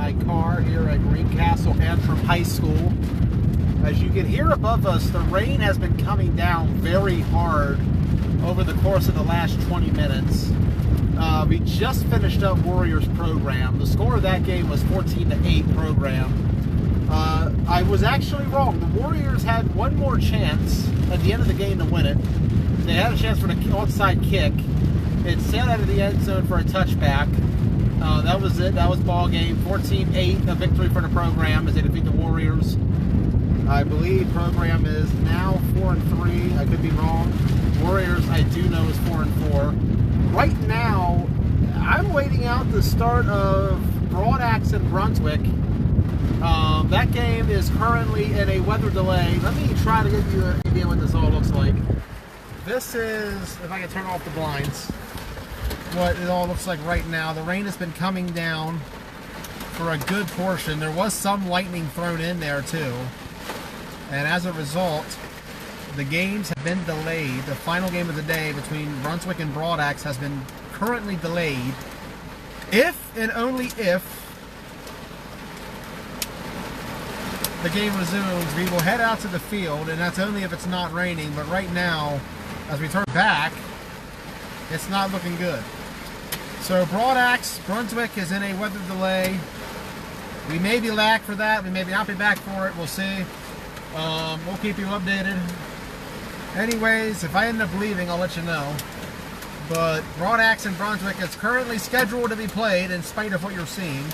my car here at Greencastle Antrim High School. As you can hear above us, the rain has been coming down very hard over the course of the last 20 minutes. We just finished up Warriors program. The score of that game was 14-8 program. I was actually wrong. The Warriors had one more chance at the end of the game to win it. They had a chance for the onside kick. It sailed out of the end zone for a touchback. That was it. That was ball game. 14-8, a victory for the program as they defeat the Warriors. I believe program is now 4-3. I could be wrong. Warriors, I do know, is 4-4. Right now, I'm waiting out the start of Broad Axe and Brunswick. That game is currently in a weather delay. Let me try to give you an idea what this all looks like. This is, if I can turn off the blinds, what it all looks like right now. The rain has been coming down for a good portion. There was some lightning thrown in there too. And as a result, the games have been delayed. The final game of the day between Brunswick and Broad Axe has been currently delayed. If and only if the game resumes, we will head out to the field, and that's only if it's not raining. But right now, as we turn back, it's not looking good. So Broad Axe, Brunswick is in a weather delay. We may be back for that. We may not be back for it. We'll see. We'll keep you updated. Anyways, if I end up leaving, I'll let you know. But Broad Axe and Brunswick is currently scheduled to be played in spite of what you're seeing.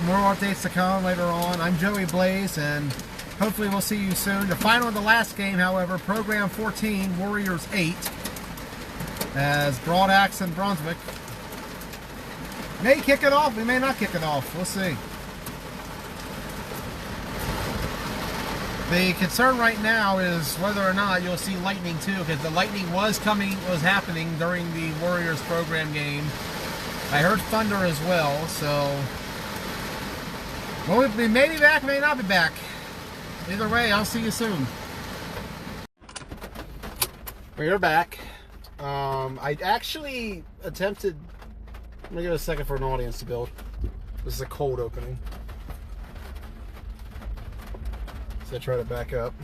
More updates to come later on. I'm Joey Blaze, and hopefully we'll see you soon. The final of the last game, however, program 14, Warriors 8, as Broad Axe and Brunswick may kick it off. We may not kick it off. We'll see. The concern right now is whether or not you'll see lightning too, because the lightning was happening during the Warriors program game. I heard thunder as well, so well, we may be back, may not be back. Either way, I'll see you soon. We're back. I actually attempted. Let me give it a second for an audience to build. This is a cold opening. So I try to back up.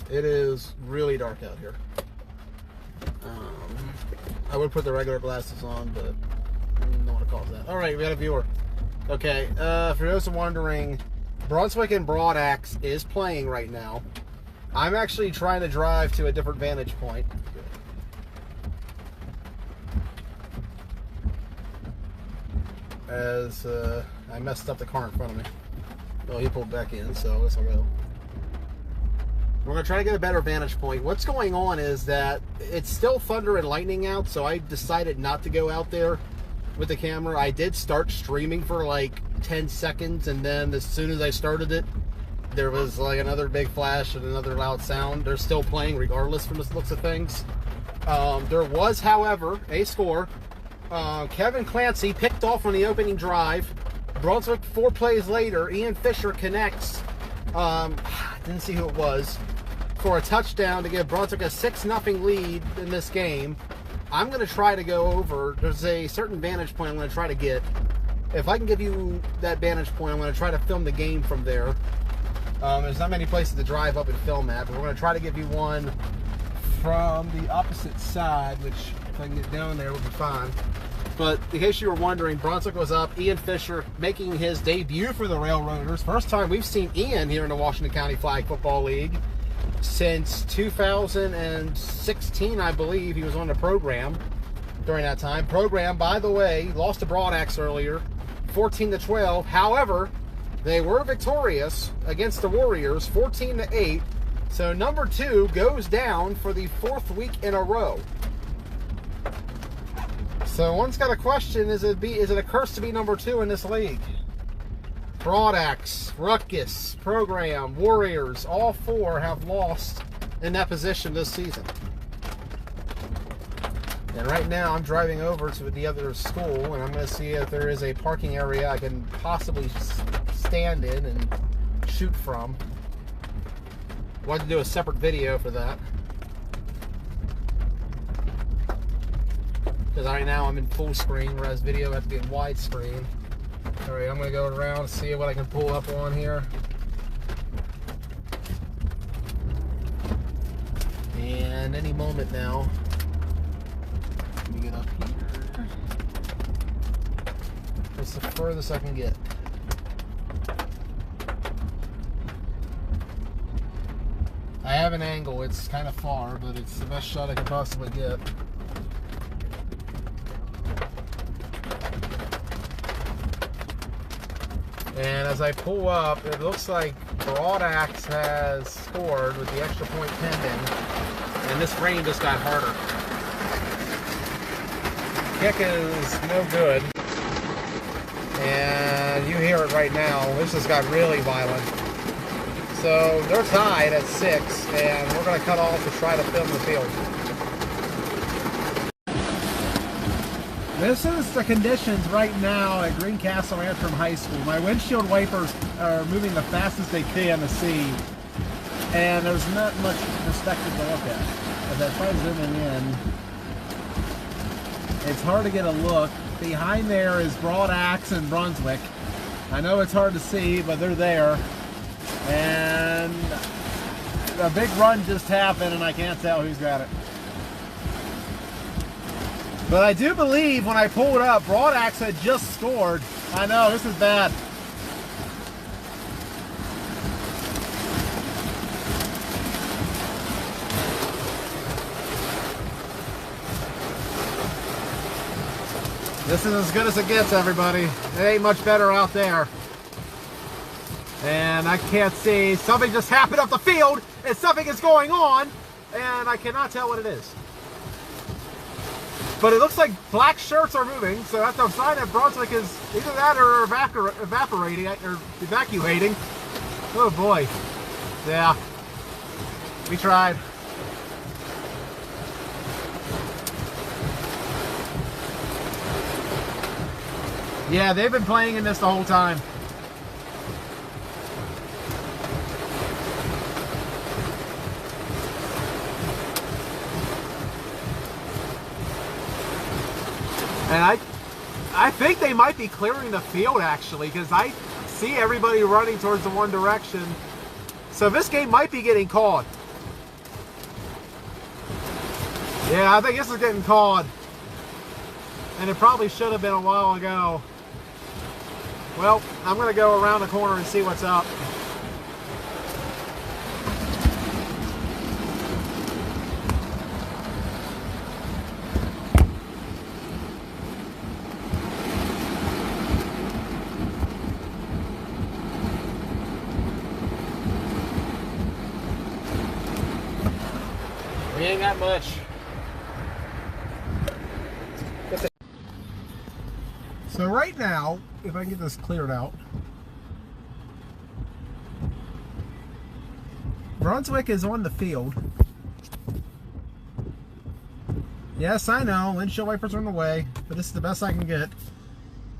It is really dark out here. I would put the regular glasses on, but I don't know what to cause that. All right, we got a viewer. Okay, for those wondering, Brunswick and Broad Axe is playing right now. I'm actually trying to drive to a different vantage point. As I messed up the car in front of me. Well, he pulled back in, so I guess I'll go. We're going to try to get a better vantage point. What's going on is that it's still thunder and lightning out, so I decided not to go out there with the camera. I did start streaming for like 10 seconds, and then as soon as I started it, there was like another big flash and another loud sound. They're still playing regardless from the looks of things. There was, however, a score. Kevin Clancy picked off on the opening drive. Brunswick, 4 plays later, Ian Fisher connects, didn't see who it was, for a touchdown to give Brunswick a 6-0 lead in this game. I'm going to try to go over. There's a certain vantage point I'm going to try to get. If I can give you that vantage point, I'm going to try to film the game from there. There's not many places to drive up and film at, but we're going to try to give you one from the opposite side, which if I can get down there, will be fine. But in case you were wondering, Brunswick was up. Ian Fisher making his debut for the Railroaders. First time we've seen Ian here in the Washington County Flag Football League since 2016, I believe. He was on the program during that time. Program, by the way, lost to Broad Axe earlier, 14-12. However, they were victorious against the Warriors, 14-8. So number 2 goes down for the 4th week in a row. So one's got a question, is it a curse to be number 2 in this league? Broad Axe, Ruckus, Program, Warriors, all 4 have lost in that position this season. And right now I'm driving over to the other school, and I'm going to see if there is a parking area I can possibly stand in and shoot from. Wanted to do a separate video for that. because right now I'm in full screen, whereas video has to be in widescreen. All right, I'm gonna go around and see what I can pull up on here. And any moment now, let me get up here. That's the furthest I can get. I have an angle, it's kind of far, but it's the best shot I can possibly get. And as I pull up, it looks like Broadaxe has scored with the extra point pending, and this rain just got harder. Kick is no good, and you hear it right now. This just got really violent. So they're tied at 6, and we're going to cut off to try to film the field. This is the conditions right now at Greencastle Antrim High School. My windshield wipers are moving the fastest they can to see, and there's not much perspective to look at. As I try zooming in, it's hard to get a look. Behind there is Broadaxe and Brunswick. I know it's hard to see, but they're there. And a big run just happened, and I can't tell who's got it. But I do believe when I pulled up, Broadaxe had just scored. I know, this is bad. This is as good as it gets, everybody. It ain't much better out there. And I can't see. Something just happened up the field, and something is going on, and I cannot tell what it is. But it looks like black shirts are moving, so that's a sign that Brunswick is either that or evaporating or evacuating. Oh boy. Yeah. We tried. Yeah, they've been playing in this the whole time. And I think they might be clearing the field, actually, because I see everybody running towards the one direction. So this game might be getting called. Yeah, I think this is getting called. And it probably should have been a while ago. Well, I'm going to go around the corner and see what's up. We ain't got much. So right now, if I can get this cleared out, Brunswick is on the field. Yes, I know, windshield wipers are in the way, but this is the best I can get.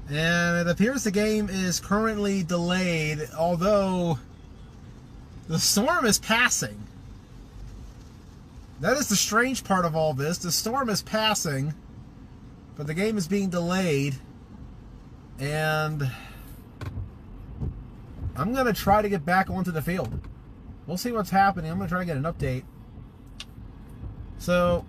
And it appears the game is currently delayed, although the storm is passing. That is the strange part of all this. The storm is passing, but the game is being delayed. And I'm going to try to get back onto the field. We'll see what's happening. I'm going to try to get an update. So,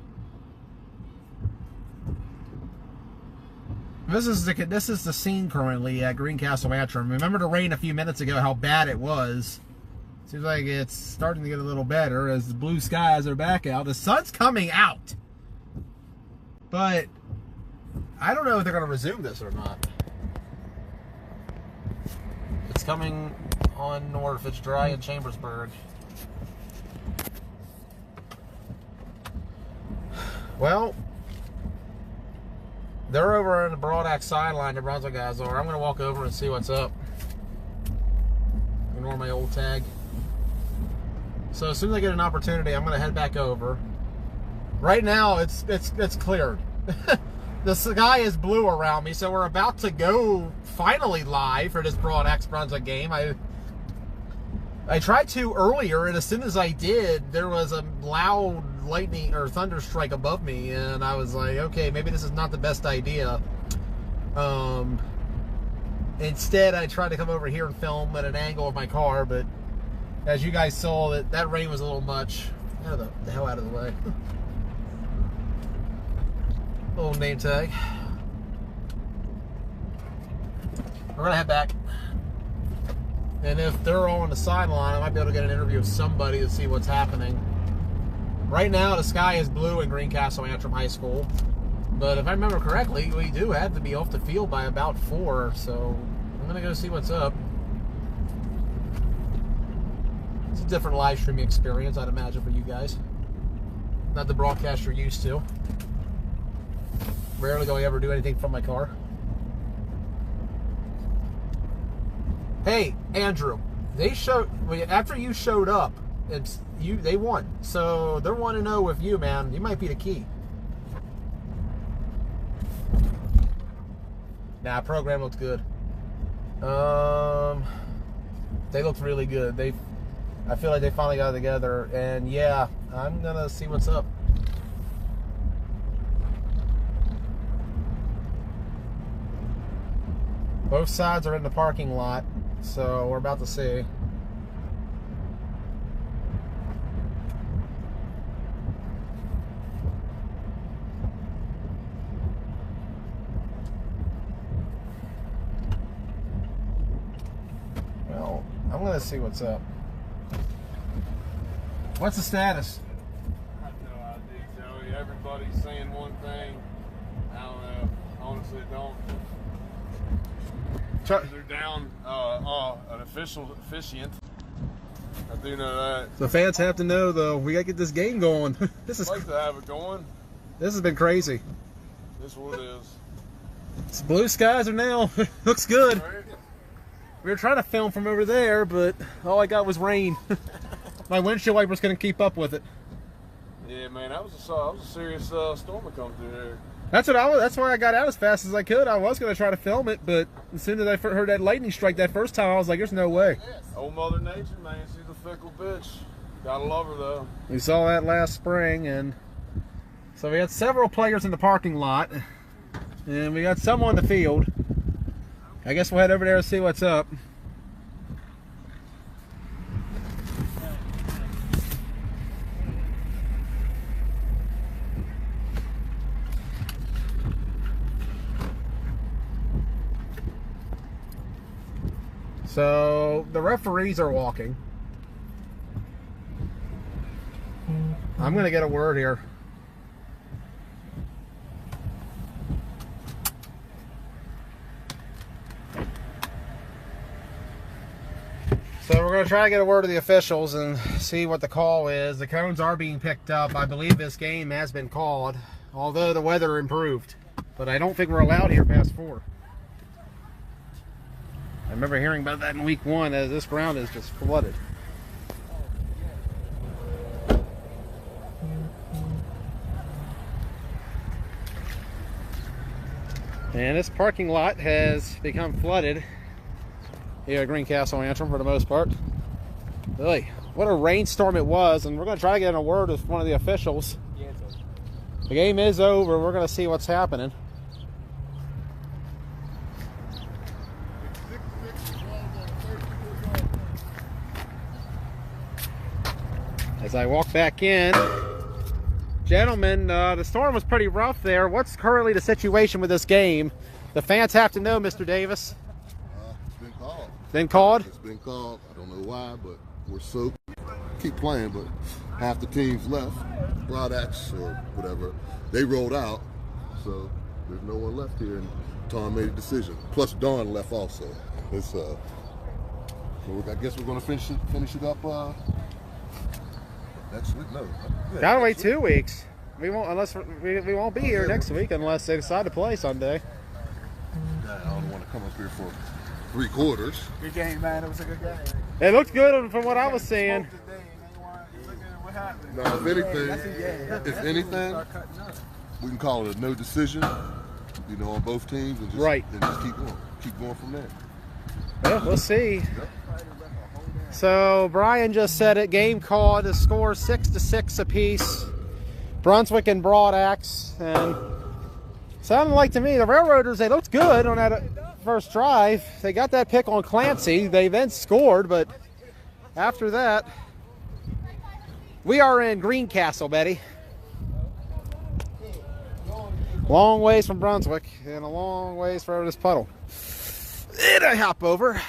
this is the scene currently at Greencastle Antrim. Remember the rain a few minutes ago, how bad it was. Seems like it's starting to get a little better as the blue skies are back out. The sun's coming out. But I don't know if they're going to resume this or not. It's coming on north. It's dry in Chambersburg. Well, they're over on the Broadaxe sideline. The Brunswick guys are. I'm going to walk over and see what's up. Ignore my old tag. So as soon as I get an opportunity, I'm going to head back over. Right now, it's cleared. The sky is blue around me, so we're about to go finally live for this Broadaxe Brunswick game. I tried to earlier, and as soon as I did, there was a loud lightning or thunder strike above me, and I was like, okay, maybe this is not the best idea. Instead, I tried to come over here and film at an angle of my car, but as you guys saw, that rain was a little much. Get the hell out of the way. Little name tag. We're gonna head back, and if they're all on the sideline, I might be able to get an interview with somebody to see what's happening. Right now, the sky is blue in Greencastle Antrim High School, but if I remember correctly, we do have to be off the field by about 4, so I'm gonna go see what's up. It's a different live streaming experience, I'd imagine, for you guys. Not the broadcast you're used to. Rarely do I ever do anything from my car. Hey, Andrew, after you showed up, they won. So they're 1-0 with you, man. You might be the key. Nah, program looked good. They looked really good. I feel like they finally got it together, and yeah, I'm gonna see what's up. Both sides are in the parking lot, so we're about to see. Well, I'm gonna see what's up. What's the status? I have no idea, Joey. Everybody's saying one thing. I don't know. Honestly, don't. They're down an officiant. I do know that. The fans have to know, though. We gotta get this game going. This is I'd like to have it going. This has been crazy. This is what it is. It's blue skies are now. Looks good. Right? We were trying to film from over there, but all I got was rain. My windshield wiper's gonna keep up with it. Yeah, man, that was a serious storm that come through there. That's why I got out as fast as I could. I was gonna try to film it, but as soon as I heard that lightning strike that first time, I was like, "There's no way." Old Mother Nature, man, she's a fickle bitch. Gotta love her though. We saw that last spring, and so we got several players in the parking lot, and we got some on the field. I guess we'll head over there and see what's up. So the referees are walking. I'm gonna get a word here. So we're going to try to get a word of the officials and see what the call is. The cones are being picked up. I believe this game has been called, although the weather improved. But I don't think we're allowed here past 4. I remember hearing about that in week 1, as this ground is just flooded. And this parking lot has become flooded here at Greencastle Antrim for the most part. Really, what a rainstorm it was, and we're going to try to get a word with one of the officials. Yeah, it's over. The game is over. We're going to see what's happening. As I walk back in, gentlemen, the storm was pretty rough there. What's currently the situation with this game? The fans have to know, Mr. Davis. It's been called. Been called? It's been called. I don't know why, but we're soaked. Keep playing, but half the teams left. Broadax or whatever, they rolled out, so there's no one left here, and Tom made a decision. Plus, Dawn left also. It's so I guess we're gonna finish it up next week. No, Gotta wait 2 weeks. We won't unless we won't be here next week unless they decide to play Sunday. I don't want to come up here for 3 quarters. Good game, man. It was a good game. It looked good from what I was seeing. No, if anything, we can call it a no decision, on both teams, and just keep going from there. Well, we'll see. So Brian just said it. Game called. The score 6-6 apiece. Brunswick and Broadaxe, and sounded like to me the Railroaders, they looked good on that first drive. They got that pick on Clancy. They then scored, but after that, we are in Greencastle, Betty. Long ways from Brunswick and a long ways for this puddle. And I hop over.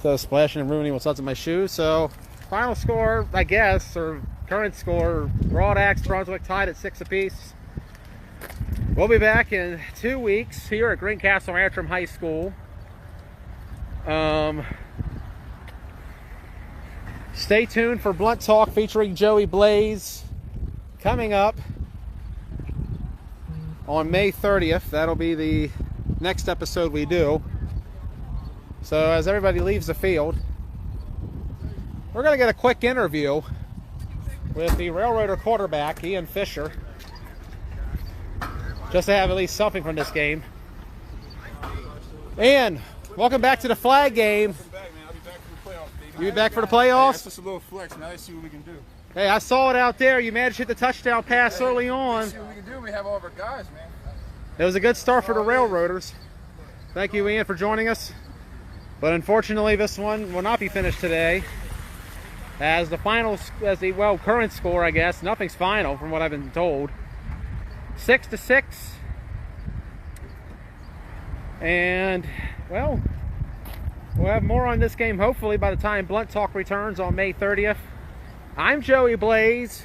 So splashing and ruining what's left of my shoes. So final score, I guess, or current score, Broadaxe, Brunswick tied at 6 apiece. We'll be back in 2 weeks here at Greencastle Antrim High School. Stay tuned for Blunt Talk featuring Joey Blaze coming up on May 30th. That'll be the next episode we do. So as everybody leaves the field, we're going to get a quick interview with the Railroader quarterback, Ian Fisher, just to have at least something from this game. Ian, welcome back to the flag game. Welcome back, man. I'll be back for the playoffs, baby. You be back for the playoffs? That's just a little flex. Now let's see what we can do. Hey, I saw it out there. You managed to hit the touchdown pass early on. Let's see what we can do. We have all of our guys, man. It was a good start for the Railroaders. Thank you, Ian, for joining us. But unfortunately, this one will not be finished today. As the final, current score, I guess, nothing's final from what I've been told. 6-6. And, well, we'll have more on this game hopefully by the time Blunt Talk returns on May 30th. I'm Joey Blaze.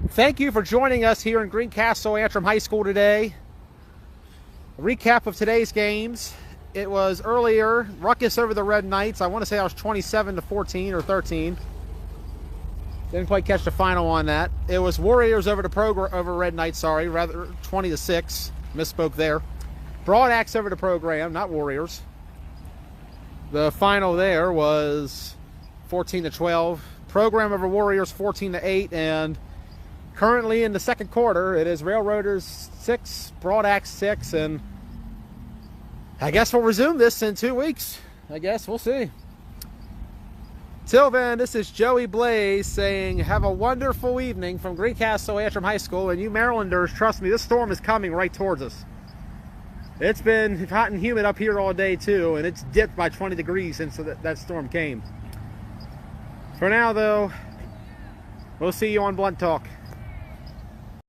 Thank you for joining us here in Greencastle Antrim High School today. A recap of today's games. It was earlier, Ruckus over the Red Knights. I want to say I was 27-14 or 13. Didn't quite catch the final on that. It was Warriors over Red Knights, sorry, rather 20-6. Misspoke there. Broadaxe over the Program, not Warriors. The final there was 14-12. Program over Warriors 14-8, and currently in the second quarter, it is Railroaders 6, Broadaxe 6, and I guess we'll resume this in 2 weeks. I guess we'll see. Till then, this is Joey Blaze saying have a wonderful evening from Greencastle Antrim High School, and you Marylanders, trust me, this storm is coming right towards us. It's been hot and humid up here all day too, and it's dipped by 20 degrees since that storm came. For now, though, we'll see you on Blunt Talk.